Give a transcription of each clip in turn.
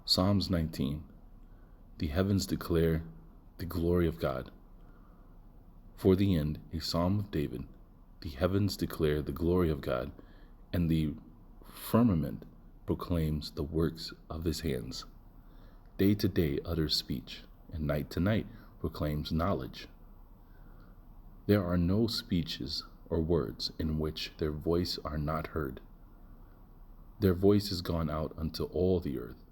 Psalms 19. The heavens declare the glory of God. For the end, a psalm of David. The heavens declare the glory of God, and the firmament proclaims the works of his hands. Day to day utters speech, and night to night proclaims knowledge. There are no speeches or words in which their voice are not heard. Their voice is gone out unto all the earth,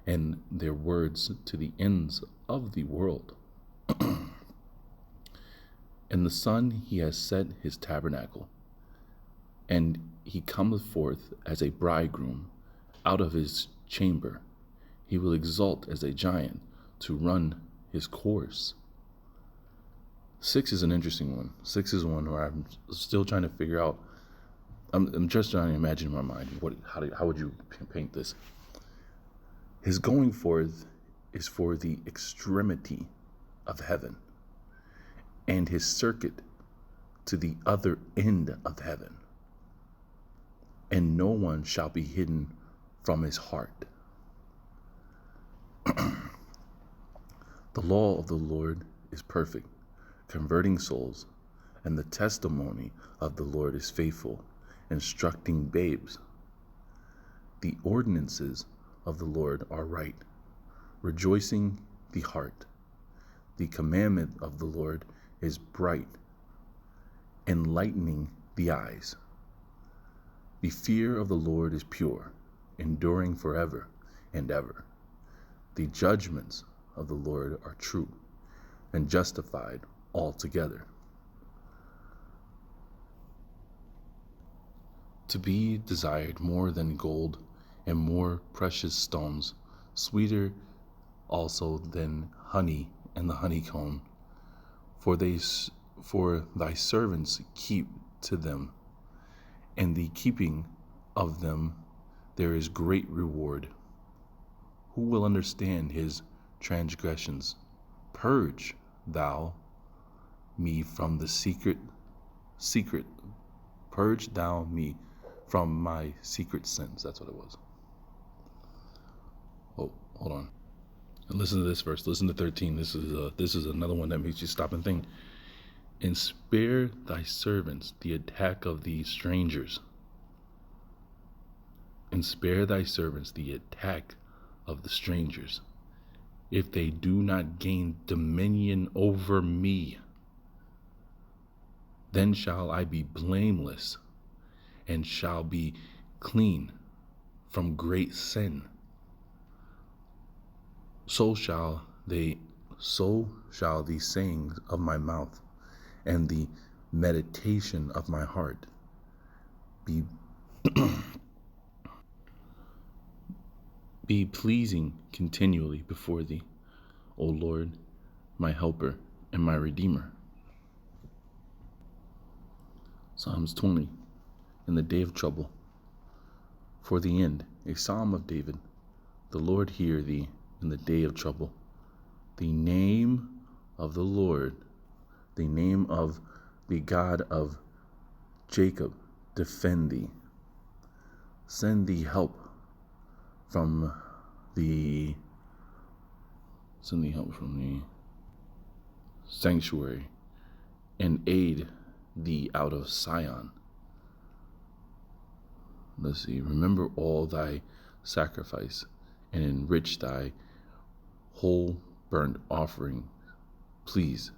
and their words to the ends of the world. In the sun he has set his tabernacle, and he cometh forth as a bridegroom out of his chamber. He will exult as a giant to run his course. 6 is an interesting one. 6 is one where I'm still trying to figure out. I'm just trying to imagine in my mind how would you paint this? His going forth is for the extremity of heaven, and his circuit to the other end of heaven, and no one shall be hidden from his heart. The law of the Lord is perfect, converting souls, and the testimony of the Lord is faithful, instructing babes. The ordinances of the Lord are right, rejoicing the heart. The commandment of the Lord is bright, enlightening the eyes. The fear of the Lord is pure, enduring forever and ever. The judgments of the Lord are true and justified altogether. To be desired more than gold and more precious stones, sweeter also than honey and the honeycomb. For thy servants keep to them, and the keeping of them there is great reward. Who will understand his transgressions? Purge thou me from the secret. Purge thou me from my secret sins. That's what it was. Oh, hold on. And listen to this verse. Listen to 13. This is another one that makes you stop and think. And spare thy servants the attack of these strangers. And spare thy servants the attack of the strangers, if they do not gain dominion over me. Then shall I be blameless, and shall be clean from great sin. So shall the sayings of my mouth and the meditation of my heart be pleasing continually before thee, O Lord, my helper and my redeemer. Psalms 20. In the day of trouble. For the end, a psalm of David. The Lord hear thee in the day of trouble. The name of the Lord, the name of the God of Jacob, defend thee. Send thee help from the sanctuary, and aid thee out of Sion. Let's see. Remember all thy sacrifice, and enrich thy whole burnt offering. Please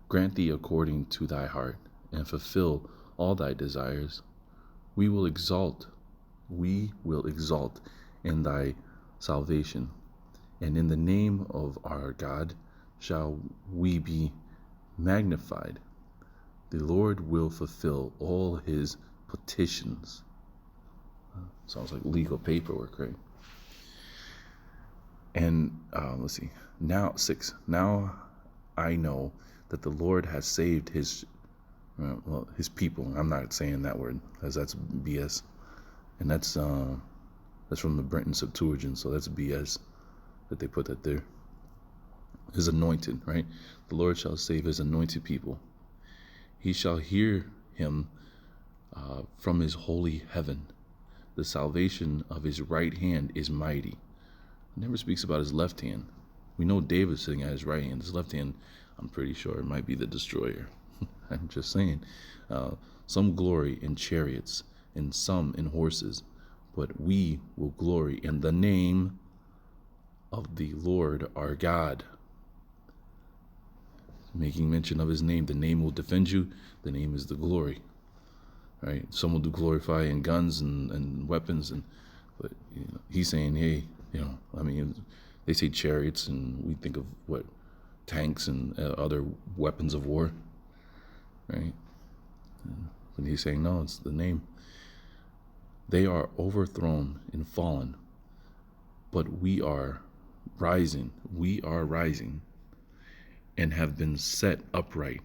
grant thee according to thy heart, and fulfill all thy desires. We will exalt in thy salvation, and in the name of our God shall we be magnified. The Lord will fulfill all his petitions. Sounds like legal paperwork, right? And let's see. Now 6. Now I know that the Lord has saved his people. I'm not saying that word, because that's BS, and that's from the Brenton Septuagint, so that's BS that they put that there. His anointed, right? The Lord shall save his anointed people. He shall hear him from his holy heaven. The salvation of his right hand is mighty. It never speaks about his left hand. We know David's sitting at his right hand. His left hand, I'm pretty sure it might be the destroyer. I'm just saying. Some glory in chariots and some in horses, but we will glory in the name of the Lord our God. Making mention of his name. The name will defend you. The name is the glory. Right? Some will do glorify in guns and weapons, but he's saying, hey, they say chariots, and we think of what, tanks and other weapons of war, right? But he's saying, no, it's the name. They are overthrown and fallen, but we are rising. We are rising and have been set upright.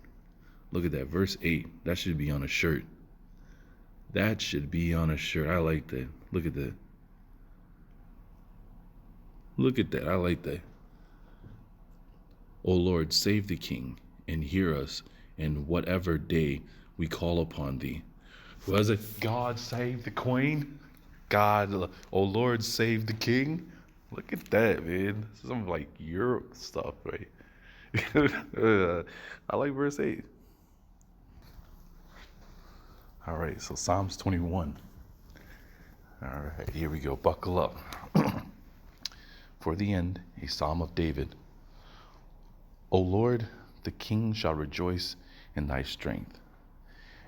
Look at that, verse 8. That should be on a shirt. That should be on a shirt. I like that. Look at that. Look at that. I like that. O Lord, save the king and hear us in whatever day we call upon thee. Was it God save the queen? God, oh Lord, save the king? Look at that, man. Some like Europe stuff, right? I like verse 8. All right, so Psalms 21. All right, here we go. Buckle up. For the end, a psalm of David. O Lord, the king shall rejoice in thy strength,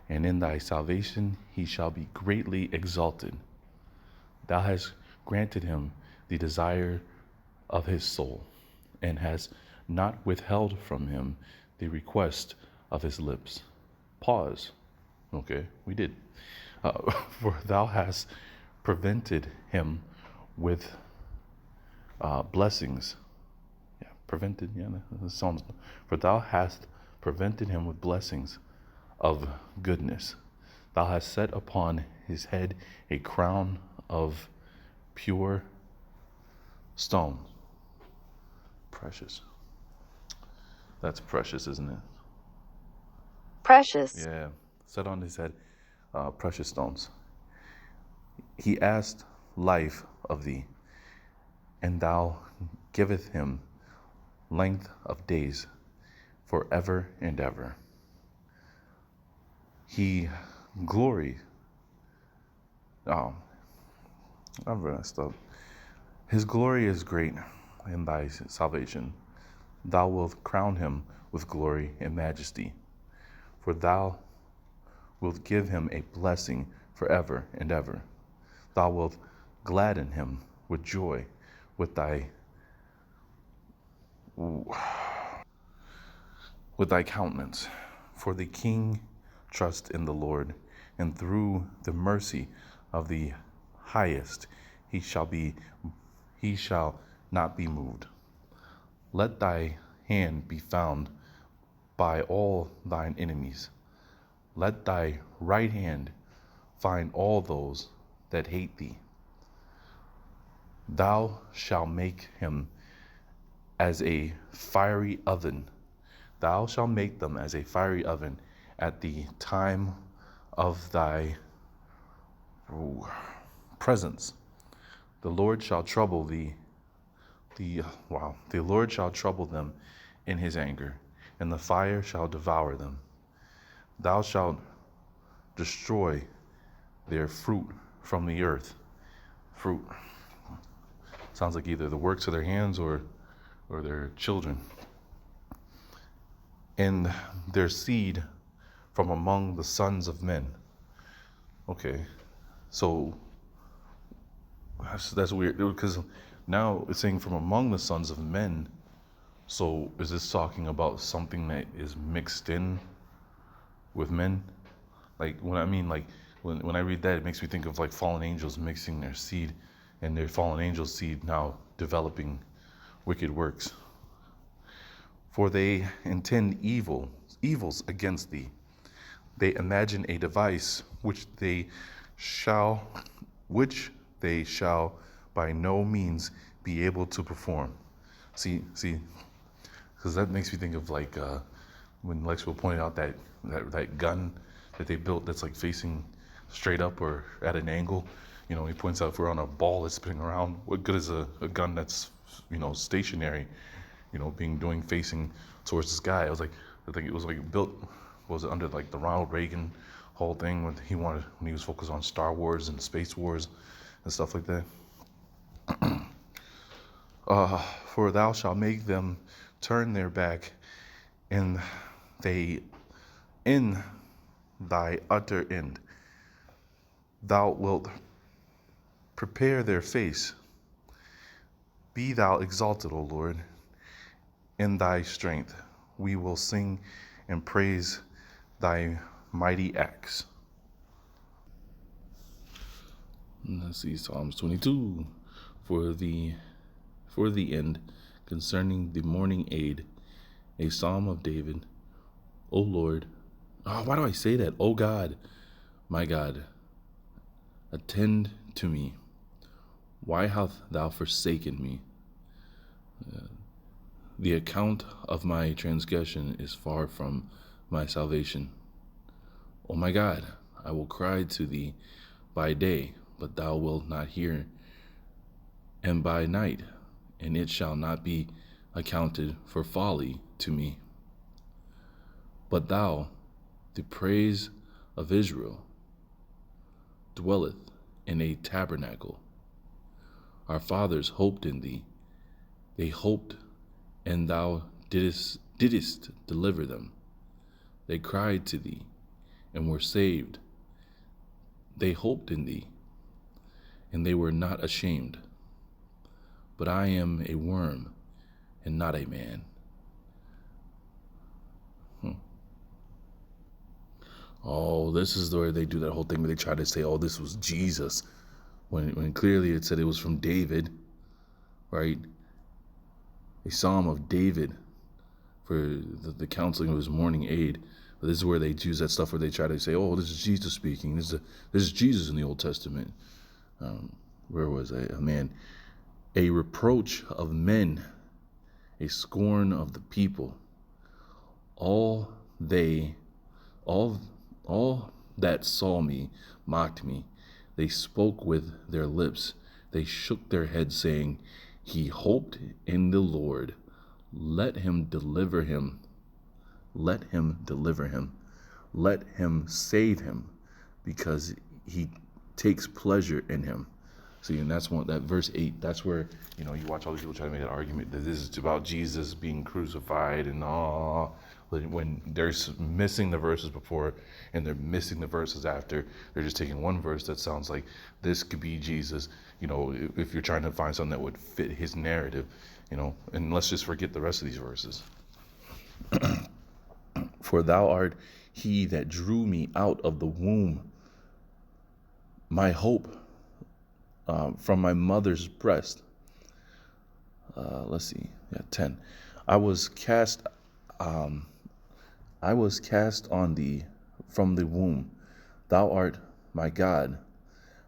and in thy salvation he shall be greatly exalted. Thou hast granted him the desire of his soul, and hast not withheld from him the request of his lips. Pause. Okay, we did. For thou hast prevented him with blessings. Prevented, that sounds. For thou hast prevented him with blessings of goodness. Thou hast set upon his head a crown of pure stone. Precious. That's precious, isn't it? Precious. Yeah, set on his head precious stones. He asked life of thee, and thou giveth him length of days forever and ever. He glory. Oh, I've messed up. His glory is great in thy salvation. Thou wilt crown him with glory and majesty, for thou wilt give him a blessing forever and ever. Thou wilt gladden him with joy with thy countenance. For the king trust in the Lord, and through the mercy of the highest he shall not be moved. Let thy hand be found by all thine enemies. Let thy right hand find all those that hate thee. Thou shalt make him as a fiery oven. Thou shalt make them as a fiery oven at the time of thy presence. The Lord shall trouble thee. The Lord shall trouble them in his anger, and the fire shall devour them. Thou shalt destroy their fruit from the earth. Fruit sounds like either the works of their hands or their children. And their seed from among the sons of men. Okay, so that's weird, because now it's saying from among the sons of men. So is this talking about something that is mixed in with men? Like when I read that, it makes me think of like fallen angels mixing their seed, and their fallen angel seed now developing wicked works. For they intend evils against thee. They imagine a device which they shall by no means be able to perform. See, because that makes me think of like when Lexwell pointed out that gun that they built that's like facing straight up or at an angle. He points out if we're on a ball that's spinning around, what good is a gun that's, stationary, doing facing towards the sky? I think it was like built, was it under like the Ronald Reagan whole thing when he was focused on Star Wars and Space Wars and stuff like that. For thou shalt make them turn their back in in thy utter end. Thou wilt prepare their face. Be thou exalted, O Lord, in thy strength. We will sing and praise thy mighty acts. Let's see, Psalms 22. For the end, concerning the morning aid, a psalm of David. O Lord, why do I say that? O God, my God, attend to me. Why hast thou forsaken me? The account of my transgression is far from my salvation. O my God, I will cry to thee by day, but thou wilt not hear, and by night, and it shall not be accounted for folly to me. But thou, the praise of Israel, dwelleth in a tabernacle. Our fathers hoped in thee. They hoped, and thou didst deliver them. They cried to thee, and were saved. They hoped in thee, and they were not ashamed. But I am a worm, and not a man. Oh, this is where they do that whole thing where they try to say, oh, this was Jesus, when clearly it said it was from David, right? A psalm of David for the counseling of his morning aid. But this is where they use that stuff where they try to say, oh, this is Jesus speaking. This is Jesus in the Old Testament. Where was I? Man, a reproach of men, a scorn of the people. All that saw me mocked me. They spoke with their lips. They shook their heads, saying, he hoped in the Lord. Let him deliver him. Let him deliver him. Let him save him, because he takes pleasure in him. See, and that's that verse 8, that's where, you watch all these people try to make an argument that this is about Jesus being crucified and when they're missing the verses before and they're missing the verses after. They're just taking one verse that sounds like this could be Jesus, if you're trying to find something that would fit his narrative, and let's just forget the rest of these verses. For thou art he that drew me out of the womb, my hope from my mother's breast. Let's see, 10. I was cast on thee from the womb. Thou art my God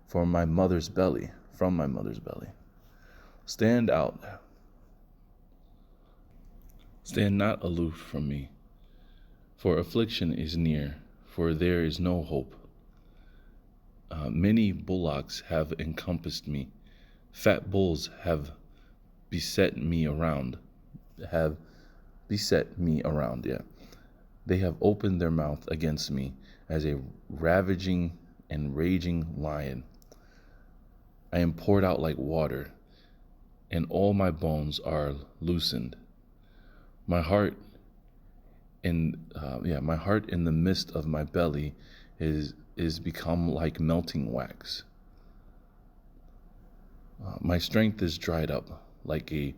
from my mother's belly. Stand not aloof from me, for affliction is near, for there is no hope. Many bullocks have encompassed me. Fat bulls have beset me around. They have opened their mouth against me as a ravaging and raging lion. I am poured out like water, and all my bones are loosened. My heart in the midst of my belly is become like melting wax. My strength is dried up like a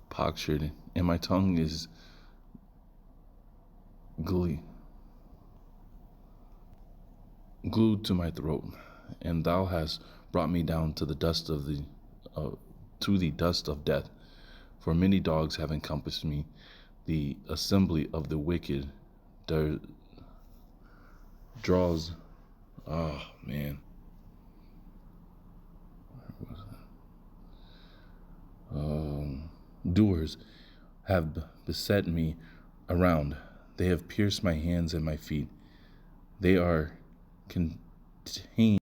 potsherd, and my tongue is glued to my throat. And thou hast brought me down to the dust of death. For many dogs have encompassed me. The assembly of the wicked draws. Oh man. Doers have beset me around. They have pierced my hands and my feet. They are contained